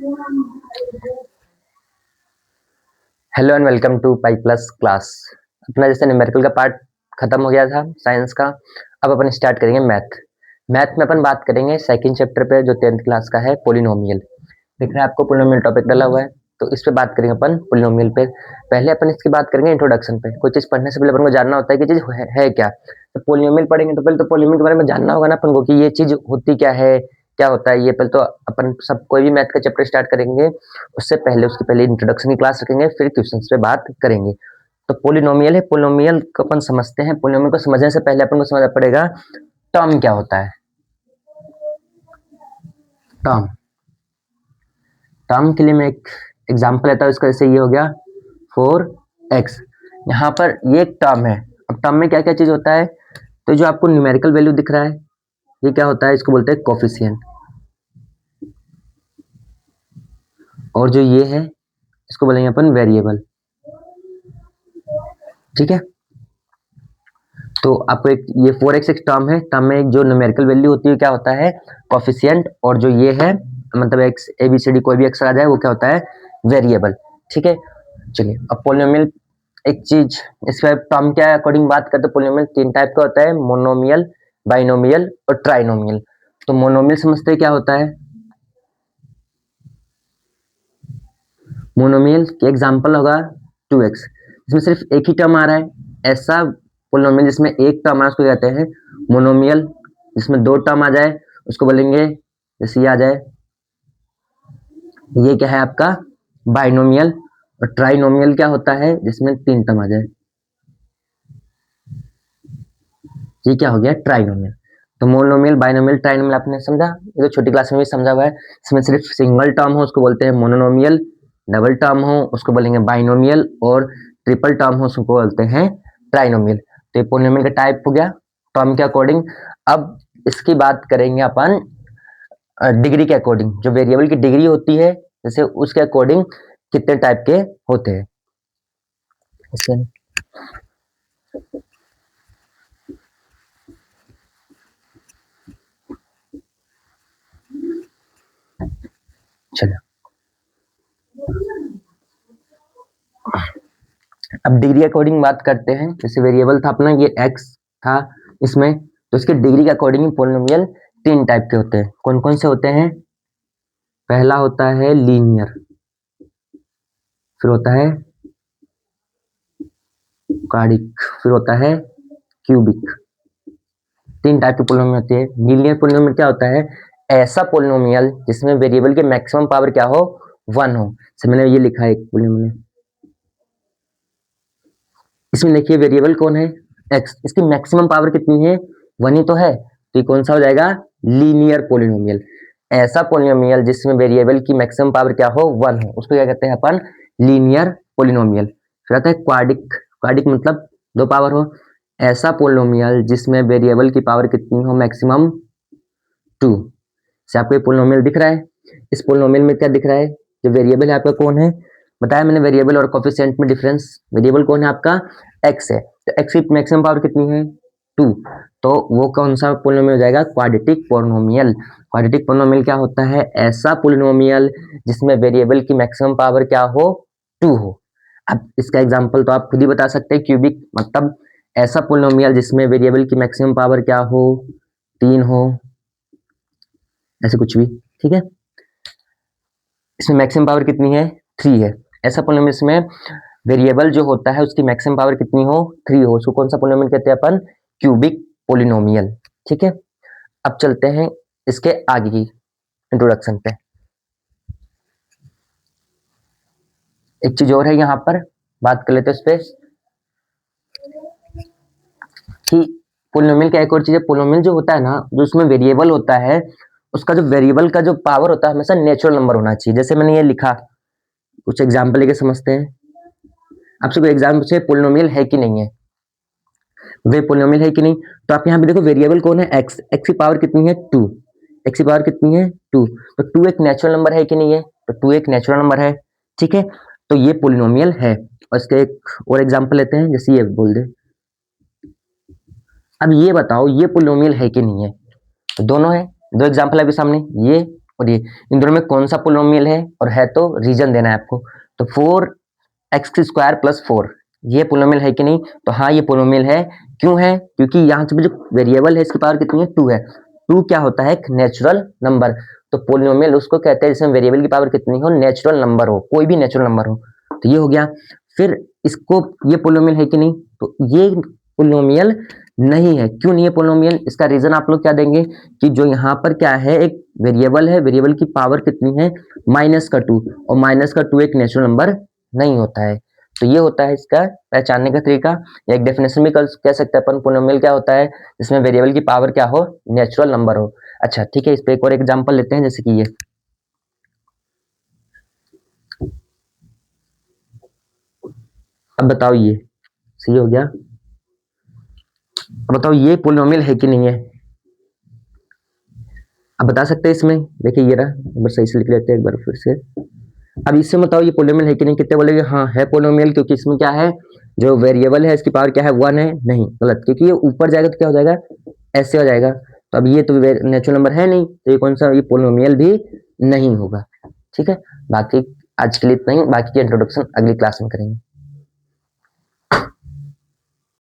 Hello and welcome to pi plus class. अपना जैसे numerical का पार्ट खत्म हो गया था साइंस का, अब अपन स्टार्ट करेंगे मैथ में अपन बात करेंगे सेकंड चैप्टर पे जो 10th क्लास का है, पोलिनोमियल। दिख रहा है आपको पोलिनोमियल टॉपिक डाला हुआ है, तो इस पे बात करेंगे अपन पोलिनोमियल पे। पहले अपन इसकी बात करेंगे इंट्रोडक्शन पे। कोई चीज पढ़ने से पहले अपन को जानना होता है कि चीज है क्या। तो पोलिनोमियल पढ़ेंगे तो पहले तो पोलिनोमियल के बारे में जानना होगा ना अपन को कि ये चीज होती क्या होता है ये। पहले तो अपन सब कोई भी मैथ का चैप्टर स्टार्ट करेंगे उससे पहले उसकी पहले इंट्रोडक्शन की क्लास रखेंगे, फिर क्वेश्चंस पे बात करेंगे। तो पोलिनोमियल है, पोलिनोमियल को अपन समझते हैं। पोलिनोमियल को समझने से पहले अपन को समझना पड़ेगा टर्म क्या होता है। टर्म टर्म के लिए मैं एक एग्जांपल लेता हूँ इसका। जैसे ये हो गया 4x, यहाँ पर ये एक टर्म है। अब टर्म में क्या क्या चीज होता है, तो जो आपको न्यूमेरिकल वैल्यू दिख रहा है ये क्या होता है, इसको बोलते हैं कोफिशिएंट। और जो ये है इसको बोलेंगे अपन वेरिएबल। ठीक है, तो आपको एक ये 4x एक टर्म है। टर्म में जो न्यूमेरिकल वैल्यू होती है क्या होता है, कोफिशिएंट। और जो ये है मतलब x ABCD कोई भी अक्षर आ जाए वो क्या होता है, वेरिएबल। ठीक है, चलिए अब पोलिनोमियल एक चीज इस पर टर्म क्या अकॉर्डिंग बात करते हैं। पोलिनोमियल 3 टाइप का होता है, मोनोमियल, बाइनोमियल और ट्राइनोमियल। तो मोनोमियल समझते हैं क्या होता है। मोनोमियल के एग्जांपल होगा 2x, इसमें सिर्फ एक ही टर्म आ रहा है। ऐसा पोलिनोमियल जिसमें एक टर्म आ रहा है उसको कहते हैं मोनोमियल। जिसमें दो टर्म आ जाए उसको बोलेंगे, जैसे ये आ जाए ये क्या है आपका बाइनोमियल। और ट्राइनोमियल क्या होता है, जिसमें 3 टर्म आ जाए, ये क्या हो गया ट्राइनोमियल। तो मोनोमियल, बाइनोमियल, ट्राइनोमियल आपने समझा, ये तो छोटी क्लास में भी समझा हुआ है। इसमें सिर्फ सिंगल टर्म हो उसको बोलते हैं मोनोमियल, डबल टर्म हो उसको बोलेंगे बाइनोमियल, और ट्रिपल टर्म हो उसको बोलते हैं ट्राइनोमियल। तो ये पोलिनोमियल का टाइप हो गया टर्म के अकॉर्डिंग। अब इसकी बात करेंगे अपन डिग्री के अकॉर्डिंग। जो वेरिएबल की डिग्री होती है जैसे उसके अकॉर्डिंग कितने टाइप के होते हैं। चलो अब डिग्री अकॉर्डिंग बात करते हैं। जैसे वेरिएबल था अपना ये x था इसमें, तो इसके डिग्री के अकॉर्डिंग पोलिनोमियल 3 टाइप के होते हैं। कौन कौन से होते हैं, पहला होता है लीनियर, फिर होता है क्वाड्रिक, फिर होता है क्यूबिक। 3 टाइप के पोलिनोमियल होते हैं। लीनियर पोलिनोमियल क्या होता है, ऐसा पोलिनोमियल जिसमें वेरिएबल की मैक्सिमम पावर क्या हो, 1 हो। जैसे मैंने ये लिखा है एक पोलिनोमियल, इसमें देखिए वेरिएबल कौन है x, इसकी मैक्सिमम पावर कितनी है, 1 ही तो है। तो ये कौन सा हो जाएगा, लीनियर पोलिनोमियल। ऐसा पोलिनोमियल जिसमें वेरिएबल की मैक्सिमम पावर क्या हो, 1 हो, उसको क्या कहते हैं अपन, लीनियर पोलिनोमियल। फिर आता है क्वाड्रिक, क्वाड्रिक मतलब 2 पावर हो। ऐसा पोलिनोमियल जिसमें वेरिएबल की पावर कितनी हो, मैक्सिमम 2। से आपको ये पोलिनोमियल दिख रहा है। इस पोलिनोमियल में क्या दिख रहा है, जो वेरिएबल है आपका कौन है, बताया मैंने वेरिएबल और कोफिशिएंट में डिफरेंस। वेरिएबल कौन है आपका, x है, तो x की मैक्सिमम पावर कितनी है, 2। तो वो कौन सा पोलिनोमियल हो जाएगा, क्वाड्रेटिक पोलिनोमियल। क्वाड्रेटिक पोलिनोमियल क्या होता है, ऐसा पोलिनोमियल जिसमें वेरिएबल की मैक्सिमम पावर क्या हो, 2 हो। अब इसका एग्जांपल तो आप खुद ही बता सकते हैं, क्यूबिक मतलब ऐसा पोलिनोमियल जिसमें वेरिएबल की मैक्सिमम पावर क्या हो, 3 हो, ऐसे कुछ भी। ठीक है, इसमें मैक्सिमम पावर कितनी है, 3 है। ऐसा पोलिनोमियल इसमें वेरिएबल जो होता है उसकी मैक्सिमम पावर कितनी हो, 3 हो, उसको कौन सा पोलिनोमियल कहते हैं अपन, क्यूबिक पोलिनोमियल। ठीक है, अब चलते हैं इसके आगे की इंट्रोडक्शन पे। एक चीज और है यहाँ पर बात कर लेते हैं उस पे कि पोलिनोमियल क्या एक और चीज है। पोलिनोमियल जो होता है ना, जो उसमें वेरिएबल होता है उसका जो वेरिएबल का जो पावर होता है हमेशा नेचुरल नंबर होना चाहिए। जैसे मैंने ये लिखा, कुछ एग्जाम्पल लेके समझते हैं। आपसे कोई एग्जाम पूछे पोलिनोमियल है कि नहीं है, वे पोलिनोमियल है कि नहीं, तो आप यहाँ पे देखो वेरिएबल कौन है, x, x की पावर कितनी है, 2, x की पावर कितनी है, 2। तो 2 एक नेचुरल नंबर है कि नहीं है, तो 2 एक नेचुरल नंबर है। ठीक है, तो ये पोलिनोमियल है। और इसके एक और एग्जांपल लेते हैं, जैसे ये बोल दे, अब ये बताओ ये पोलिनोमियल है कि नहीं है, तो दोनों है, 2 एग्जांपल आपके सामने, ये और ये इन दोनों में कौन सा पोलिनोमियल है तो रीजन देना है आपको। तो 4x² + 4 ये पोलिनोमियल है कि नहीं? तो हाँ ये पोलिनोमियल है। क्यों है? क्योंकि यहाँ पे जो वेरिएबल है इसकी पावर कितनी है? 2 है। 2 क्या होता है? एक नेचुरल नंबर। तो पोलिनोमियल उसको कहते हैं जिसमें वेरिएबल की पावर कितनी हो? नेचुरल नंबर हो, कोई भी नेचुरल नंबर हो। तो ये हो गया। फिर इसको ये पोलिनोमियल है कि नहीं? तो ये पोलिनोमियल नहीं है। क्यों नहीं है पोलिनोमियल? इसका रीजन आप लोग क्या देंगे कि जो यहाँ पर क्या है, एक वेरिएबल है, वेरिएबल की पावर कितनी है? -2, और -2 एक नेचुरल नंबर नहीं होता है। तो ये होता है इसका पहचानने का तरीका, या एक डेफिनेशन भी कह सकते हैं अपन। पोलिनोमियल क्या होता है? जिसमें वेरिएबल की पावर क्या हो? नेचुरल नंबर हो। अच्छा ठीक है, इस पे एक और एग्जांपल लेते हैं, जैसे कि ये। अब बताओ ये सही हो गया? अब बताओ ये पोलिनोमियल है कि नहीं है? अब बता सकते हैं इसमें? देखिए ये रहा, एक बार सही से लिख लेते हैं एक बार फिर से। अब इससे बताओ ये पोलिनोमियल है कि नहीं? कितने बोलेंगे हाँ है पोलिनोमियल, क्योंकि इसमें क्या है, जो वेरिएबल है इसकी पावर क्या है? 1 है। नहीं, गलत, क्योंकि ये ऊपर जाएगा तो क्या हो जाएगा? ऐसे हो जाएगा। तो अब ये तो नेचुरल नंबर है नहीं, तो ये कौन सा? ये पोलिनोमियल भी नहीं होगा। ठीक है, बाकी आज के लिए इतना ही, बाकी की इंट्रोडक्शन अगली क्लास में करेंगे।